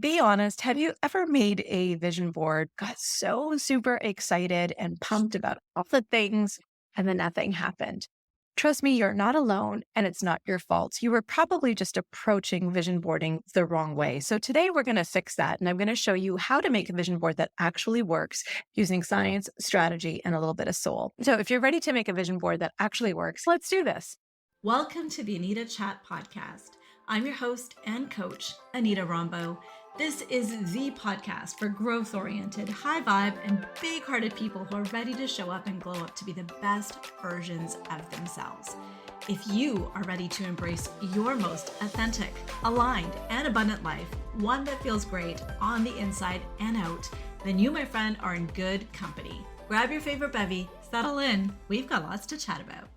Be honest, have you ever made a vision board, got so super excited and pumped about all the things, and then nothing happened? Trust me, you're not alone and it's not your fault. You were probably just approaching vision boarding the wrong way. So today we're going to fix that. And I'm going to show you how to make a vision board that actually works using science, strategy, and a little bit of soul. So if you're ready to make a vision board that actually works, let's do this. Welcome to the Anita Chat Podcast. I'm your host and coach, Anita Rombo. This is the podcast for growth-oriented, high-vibe, and big-hearted people who are ready to show up and glow up to be the best versions of themselves. If you are ready to embrace your most authentic, aligned, and abundant life, one that feels great on the inside and out, then you, my friend, are in good company. Grab your favorite bevy, settle in. We've got lots to chat about.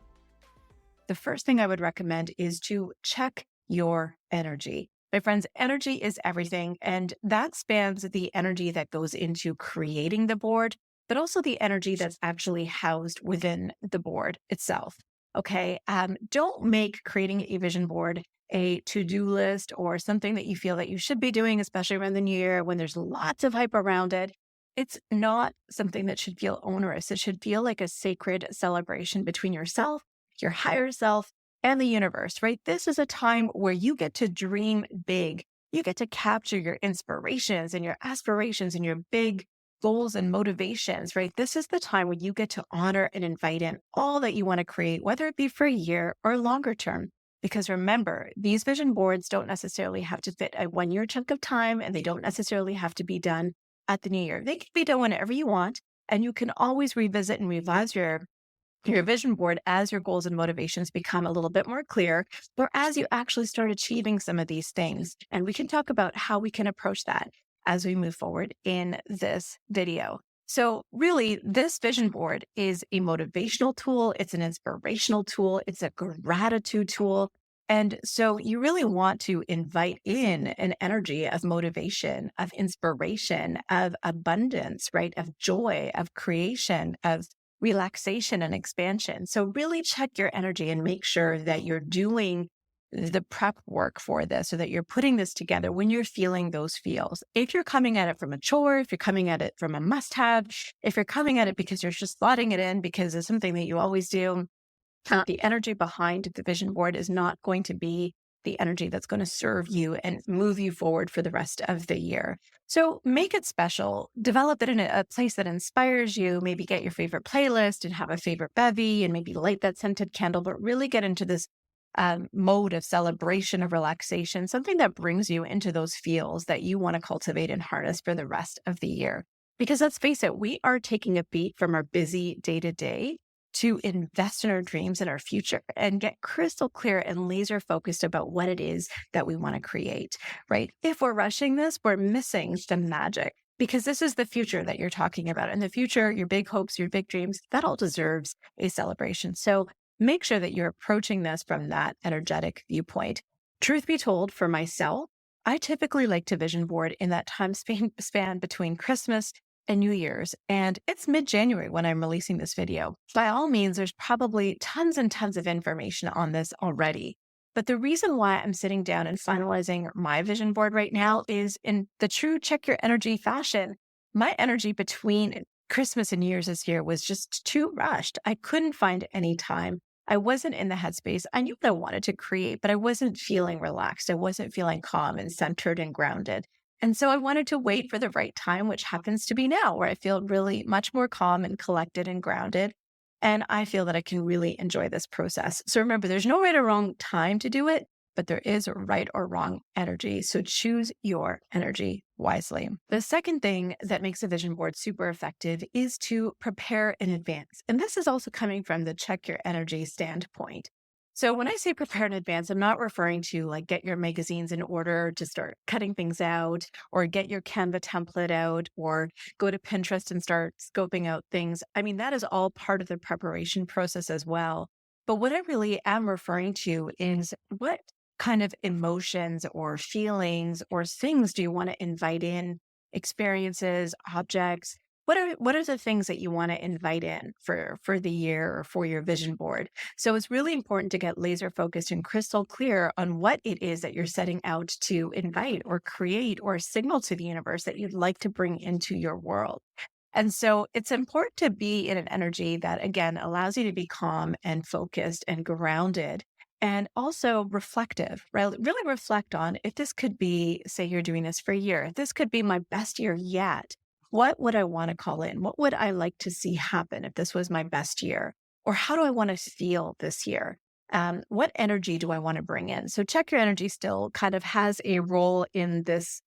The first thing I would recommend is to check your energy. My friends, energy is everything, and that spans the energy that goes into creating the board, but also the energy that's actually housed within the board itself. Okay. Don't make creating a vision board a to-do list or something that you feel that you should be doing, especially around the new year when there's lots of hype around it. It's not something that should feel onerous. It should feel like a sacred celebration between yourself, your higher self, and the universe, right? This is a time where you get to dream big. You get to capture your inspirations and your aspirations and your big goals and motivations, right? This is the time when you get to honor and invite in all that you want to create, whether it be for a year or longer term. Because remember, these vision boards don't necessarily have to fit a 1 year chunk of time, and they don't necessarily have to be done at the new year. They can be done whenever you want, and you can always revisit and revise your vision board as your goals and motivations become a little bit more clear, or as you actually start achieving some of these things. And we can talk about how we can approach that as we move forward in this video. So really, this vision board is a motivational tool. It's an inspirational tool. It's a gratitude tool. And so you really want to invite in an energy of motivation, of inspiration, of abundance, right? Of joy, of creation, of relaxation and expansion. So really check your energy and make sure that you're doing the prep work for this so that you're putting this together when you're feeling those feels. If you're coming at it from a chore, if you're coming at it from a must-have, if you're coming at it because you're just slotting it in because it's something that you always do, the energy behind the vision board is not going to be the energy that's going to serve you and move you forward for the rest of the year. So make it special, develop it in a place that inspires you, maybe get your favorite playlist and have a favorite bevy and maybe light that scented candle, but really get into this mode of celebration, of relaxation, something that brings you into those feels that you want to cultivate and harness for the rest of the year. Because let's face it, we are taking a beat from our busy day-to-day to invest in our dreams and our future and get crystal clear and laser focused about what it is that we want to create, right? If we're rushing this, we're missing the magic because this is the future that you're talking about. In the future, your big hopes, your big dreams, that all deserves a celebration. So make sure that you're approaching this from that energetic viewpoint. Truth be told, for myself, I typically like to vision board in that time span between Christmas and New Year's. And it's mid-January when I'm releasing this video. By all means, there's probably tons and tons of information on this already. But the reason why I'm sitting down and finalizing my vision board right now is in the true check your energy fashion. My energy between Christmas and New Year's this year was just too rushed. I couldn't find any time. I wasn't in the headspace. I knew what I wanted to create, but I wasn't feeling relaxed. I wasn't feeling calm and centered and grounded. And so I wanted to wait for the right time, which happens to be now, where I feel really much more calm and collected and grounded. And I feel that I can really enjoy this process. So remember, there's no right or wrong time to do it, but there is a right or wrong energy. So choose your energy wisely. The second thing that makes a vision board super effective is to prepare in advance. And this is also coming from the check your energy standpoint. So when I say prepare in advance, I'm not referring to like get your magazines in order to start cutting things out or get your Canva template out or go to Pinterest and start scoping out things. I mean, that is all part of the preparation process as well. But what I really am referring to is what kind of emotions or feelings or things do you want to invite in, experiences, objects, what are the things that you want to invite in for the year or for your vision board? So it's really important to get laser focused and crystal clear on what it is that you're setting out to invite or create or signal to the universe that you'd like to bring into your world. And so it's important to be in an energy that, again, allows you to be calm and focused and grounded and also reflective, right? Really reflect on if this could be, say, you're doing this for a year, if this could be my best year yet. What would I want to call in? What would I like to see happen if this was my best year? Or how do I want to feel this year? What energy do I want to bring in? So check your energy still kind of has a role in this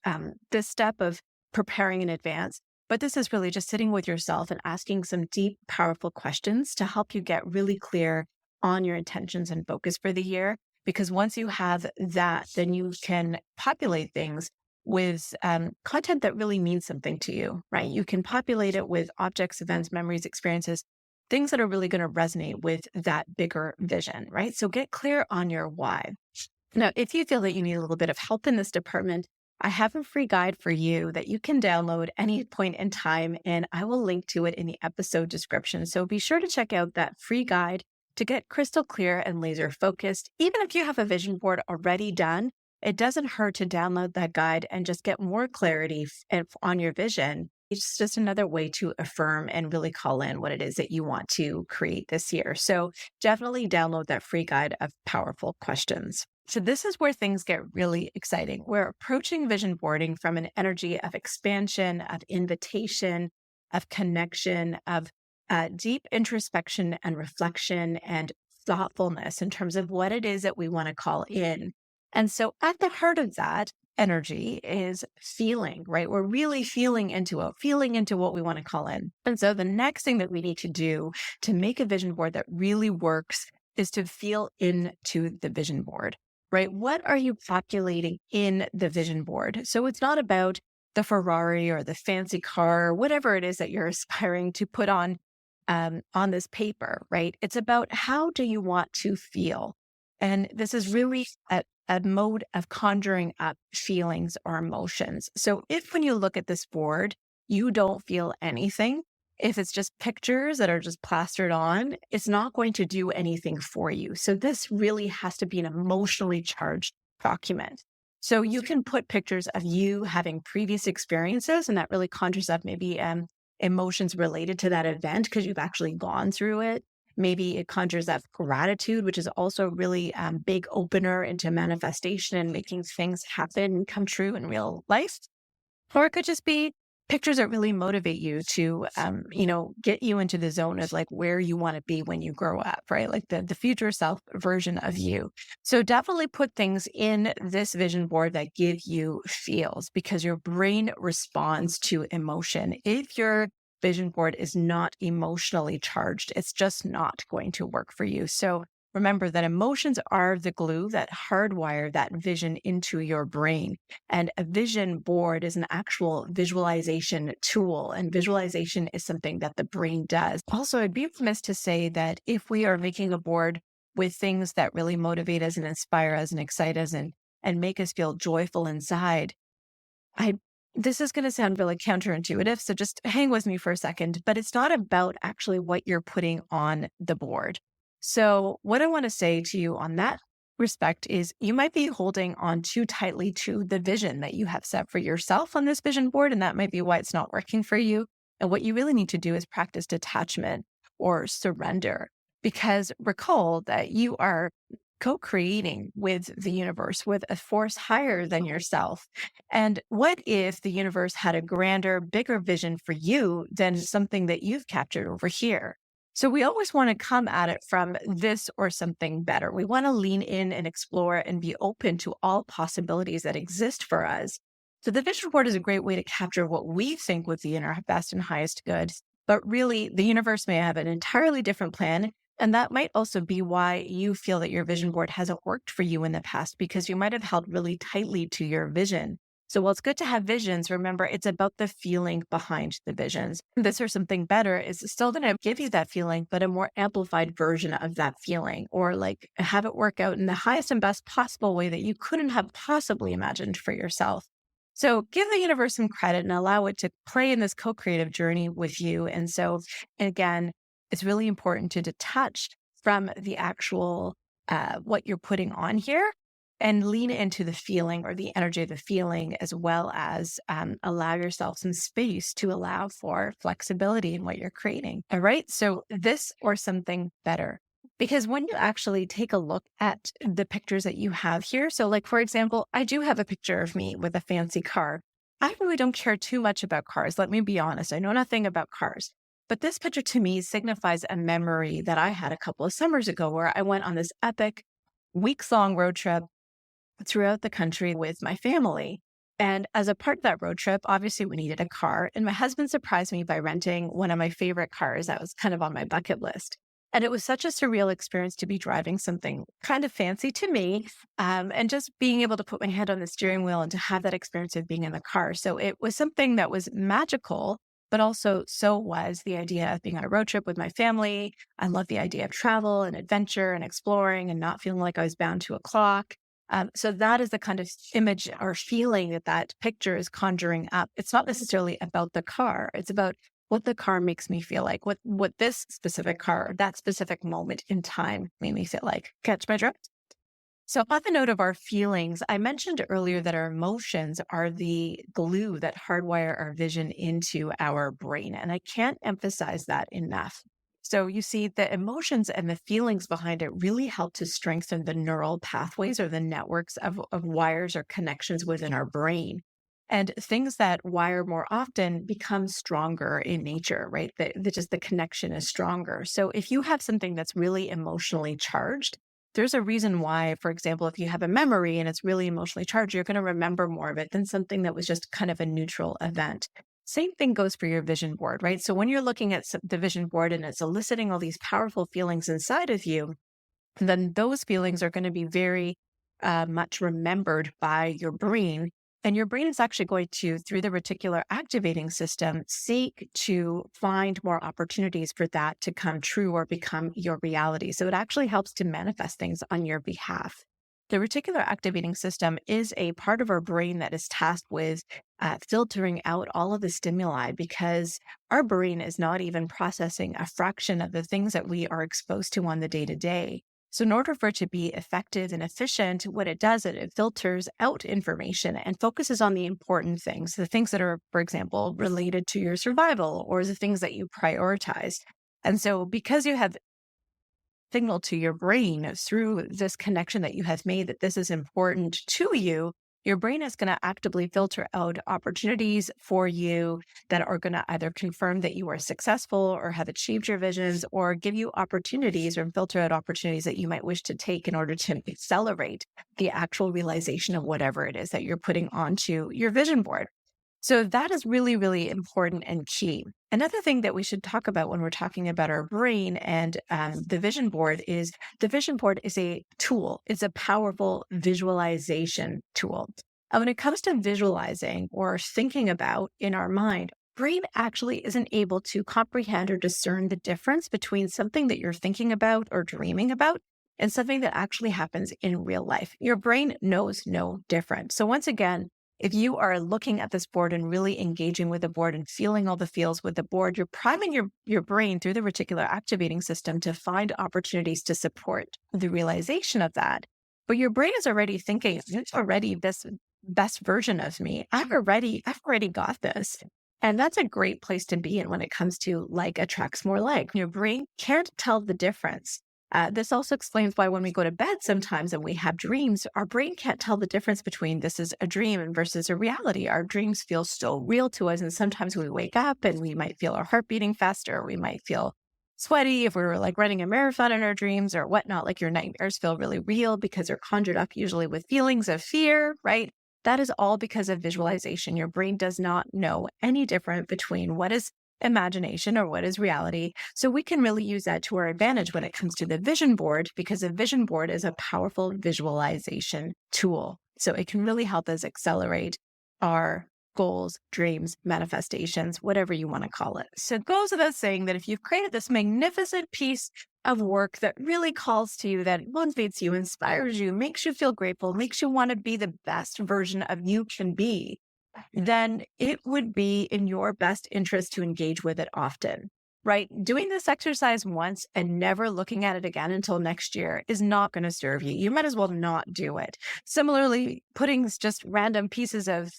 step of preparing in advance. But this is really just sitting with yourself and asking some deep, powerful questions to help you get really clear on your intentions and focus for the year. Because once you have that, then you can populate things with content that really means something to you, right? You can populate it with objects, events, memories, experiences, things that are really going to resonate with that bigger vision, right? So get clear on your why. Now, if you feel that you need a little bit of help in this department, I have a free guide for you that you can download any point in time, and I will link to it in the episode description. So be sure to check out that free guide to get crystal clear and laser focused. Even if you have a vision board already done, it doesn't hurt to download that guide and just get more clarity on your vision. It's just another way to affirm and really call in what it is that you want to create this year. So definitely download that free guide of powerful questions. So this is where things get really exciting. We're approaching vision boarding from an energy of expansion, of invitation, of connection, of deep introspection and reflection and thoughtfulness in terms of what it is that we want to call in. And so at the heart of that energy is feeling, right? We're really feeling into it, feeling into what we want to call in. And so the next thing that we need to do to make a vision board that really works is to feel into the vision board, right? What are you populating in the vision board? So it's not about the Ferrari or the fancy car, or whatever it is that you're aspiring to put on this paper, right? It's about how do you want to feel? And this is really a mode of conjuring up feelings or emotions. So if when you look at this board, you don't feel anything, if it's just pictures that are just plastered on, it's not going to do anything for you. So this really has to be an emotionally charged document. So you can put pictures of you having previous experiences, and that really conjures up maybe emotions related to that event because you've actually gone through it. Maybe it conjures up gratitude, which is also a really big opener into manifestation and making things happen and come true in real life. Or it could just be pictures that really motivate you to, get you into the zone of like where you want to be when you grow up, right? Like the future self version of you. So definitely put things in this vision board that give you feels because your brain responds to emotion. If your vision board is not emotionally charged, it's just not going to work for you. So remember that emotions are the glue that hardwire that vision into your brain. And a vision board is an actual visualization tool, and visualization is something that the brain does. Also, I'd be remiss to say that if we are making a board with things that really motivate us and inspire us and excite us and make us feel joyful inside, this is going to sound really counterintuitive, so just hang with me for a second, but it's not about actually what you're putting on the board. So what I want to say to you on that respect is you might be holding on too tightly to the vision that you have set for yourself on this vision board, and that might be why it's not working for you. And what you really need to do is practice detachment or surrender, because recall that you are co-creating with the universe, with a force higher than yourself. And what if the universe had a grander, bigger vision for you than something that you've captured over here? So we always want to come at it from this or something better. We want to lean in and explore and be open to all possibilities that exist for us. So the vision board is a great way to capture what we think would be in our best and highest good. But really, the universe may have an entirely different plan. And that might also be why you feel that your vision board hasn't worked for you in the past, because you might have held really tightly to your vision. So while it's good to have visions, remember it's about the feeling behind the visions. This or something better is still going to give you that feeling, but a more amplified version of that feeling, or like have it work out in the highest and best possible way that you couldn't have possibly imagined for yourself. So give the universe some credit and allow it to play in this co creative journey with you. And so, again, it's really important to detach from the actual what you're putting on here and lean into the feeling or the energy of the feeling, as well as allow yourself some space to allow for flexibility in what you're creating. All right. So, this or something better. Because when you actually take a look at the pictures that you have here, so like, for example, I do have a picture of me with a fancy car. I really don't care too much about cars. Let me be honest. I know nothing about cars. But this picture to me signifies a memory that I had a couple of summers ago where I went on this epic weeks long road trip throughout the country with my family. And as a part of that road trip, obviously we needed a car. And my husband surprised me by renting one of my favorite cars that was kind of on my bucket list. And it was such a surreal experience to be driving something kind of fancy to me, and just being able to put my hand on the steering wheel and to have that experience of being in the car. So it was something that was magical, but also so was the idea of being on a road trip with my family. I love the idea of travel and adventure and exploring and not feeling like I was bound to a clock. So that is the kind of image or feeling that that picture is conjuring up. It's not necessarily about the car. It's about what the car makes me feel like, what this specific car, that specific moment in time made me feel like. Catch my drift? So, on the note of our feelings, I mentioned earlier that our emotions are the glue that hardwire our vision into our brain. And I can't emphasize that enough. So, you see, the emotions and the feelings behind it really help to strengthen the neural pathways or the networks of wires or connections within our brain. And things that wire more often become stronger in nature, right? Just the connection is stronger. So, if you have something that's really emotionally charged, there's a reason why, for example, if you have a memory and it's really emotionally charged, you're going to remember more of it than something that was just kind of a neutral event. Same thing goes for your vision board, right? So when you're looking at the vision board and it's eliciting all these powerful feelings inside of you, then those feelings are going to be very much remembered by your brain. And your brain is actually going to, through the reticular activating system, seek to find more opportunities for that to come true or become your reality. So it actually helps to manifest things on your behalf. The reticular activating system is a part of our brain that is tasked with filtering out all of the stimuli because our brain is not even processing a fraction of the things that we are exposed to on the day to day. So in order for it to be effective and efficient, what it does is it filters out information and focuses on the important things, the things that are, for example, related to your survival or the things that you prioritize. And so because you have signal to your brain through this connection that you have made that this is important to you, your brain is going to actively filter out opportunities for you that are going to either confirm that you are successful or have achieved your visions or give you opportunities or filter out opportunities that you might wish to take in order to accelerate the actual realization of whatever it is that you're putting onto your vision board. So that is really, really important and key. Another thing that we should talk about when we're talking about our brain and the vision board is the vision board is a tool. It's a powerful visualization tool. And when it comes to visualizing or thinking about in our mind, brain actually isn't able to comprehend or discern the difference between something that you're thinking about or dreaming about and something that actually happens in real life. Your brain knows no different. So once again, if you are looking at this board and really engaging with the board and feeling all the feels with the board, you're priming your brain through the reticular activating system to find opportunities to support the realization of that. But your brain is already thinking, it's already this best version of me. I've already got this. And that's a great place to be in when it comes to like attracts more like. Your brain can't tell the difference. This also explains why when we go to bed sometimes and we have dreams, our brain can't tell the difference between this is a dream and versus a reality. Our dreams feel so real to us. And sometimes we wake up and we might feel our heart beating faster. We might feel sweaty if we were like running a marathon in our dreams or whatnot. Like your nightmares feel really real because they're conjured up usually with feelings of fear, right? That is all because of visualization. Your brain does not know any different between what is imagination or what is reality. So we can really use that to our advantage when it comes to the vision board because a vision board is a powerful visualization tool. So it can really help us accelerate our goals, dreams, manifestations, whatever you want to call it. So it goes without saying that if you've created this magnificent piece of work that really calls to you, that motivates you, inspires you, makes you feel grateful, makes you want to be the best version of you can be, then it would be in your best interest to engage with it often. Right? Doing this exercise once and never looking at it again until next year is not going to serve you. You might as well not do it. Similarly, putting just random pieces of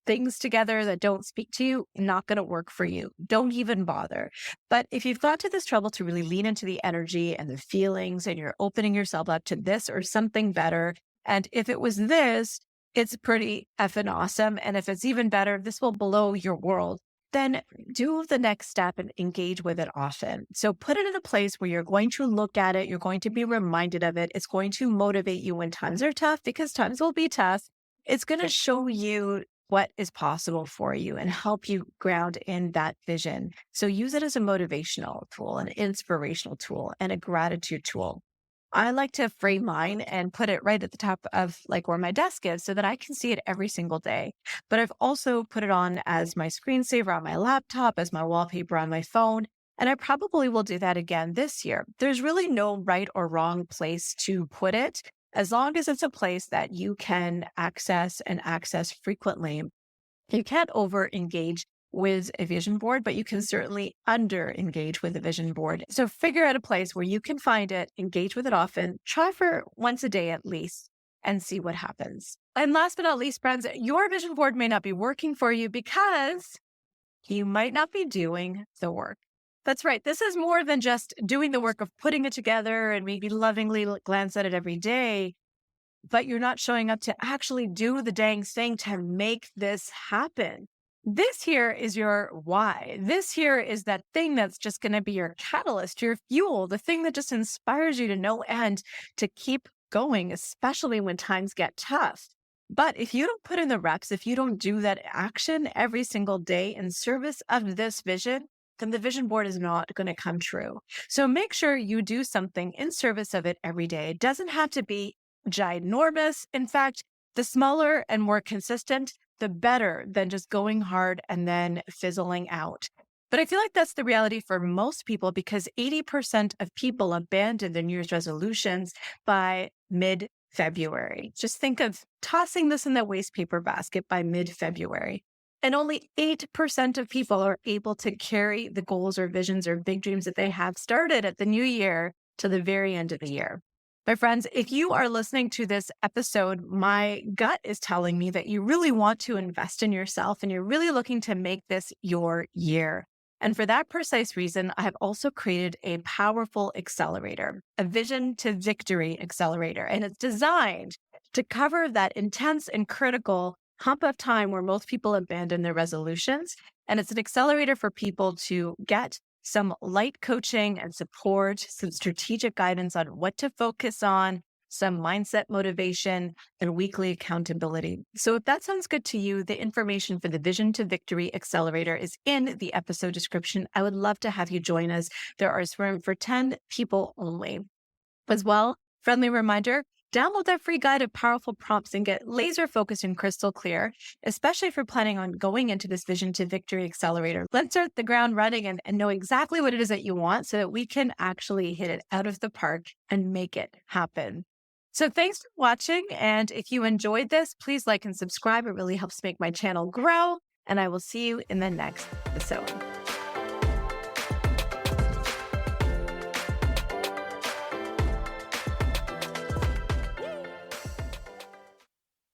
things together that don't speak to you, not going to work for you. Don't even bother. But if you've got to this trouble to really lean into the energy and the feelings and you're opening yourself up to this or something better, and if it was this, it's pretty effing awesome. And if it's even better, this will blow your world, then do the next step and engage with it often. So put it in a place where you're going to look at it, you're going to be reminded of it. It's going to motivate you when times are tough, because times will be tough. It's going to show you what is possible for you and help you ground in that vision. So use it as a motivational tool, an inspirational tool, and a gratitude tool. I like to frame mine and put it right at the top of like where my desk is so that I can see it every single day. But I've also put it on as my screensaver on my laptop, as my wallpaper on my phone. And I probably will do that again this year. There's really no right or wrong place to put it, as long as it's a place that you can access and access frequently. You can't over engage with a vision board, but you can certainly under engage with a vision board. So figure out a place where you can find it, engage with it often, try for once a day at least, and see what happens. And last but not least, friends, your vision board may not be working for you because you might not be doing the work. That's right. This is more than just doing the work of putting it together and maybe lovingly glance at it every day, but you're not showing up to actually do the dang thing to make this happen. This here is your why. This here is that thing that's just going to be your catalyst, your fuel, the thing that just inspires you to no end to keep going, especially when times get tough. But if you don't put in the reps, if you don't do that action every single day in service of this vision, then the vision board is not going to come true. So make sure you do something in service of it every day. It doesn't have to be ginormous. In fact, the smaller and more consistent, the better than just going hard and then fizzling out. But I feel like that's the reality for most people, because 80% of people abandon their New Year's resolutions by mid-February. Just think of tossing this in the waste paper basket by mid-February. And only 8% of people are able to carry the goals or visions or big dreams that they have started at the new year to the very end of the year. My friends, if you are listening to this episode, my gut is telling me that you really want to invest in yourself and you're really looking to make this your year. And for that precise reason, I have also created a powerful accelerator, a vision to victory accelerator. And it's designed to cover that intense and critical hump of time where most people abandon their resolutions. And it's an accelerator for people to get some light coaching and support, some strategic guidance on what to focus on, some mindset motivation, and weekly accountability. So if that sounds good to you, the information for the Vision to Victory Accelerator is in the episode description. I would love to have you join us. There is room for 10 people only. As well, friendly reminder, download that free guide of powerful prompts and get laser focused and crystal clear, especially if you're planning on going into this Vision to Victory Accelerator. Let's start the ground running and know exactly what it is that you want so that we can actually hit it out of the park and make it happen. So thanks for watching. And if you enjoyed this, please like and subscribe. It really helps make my channel grow. And I will see you in the next episode.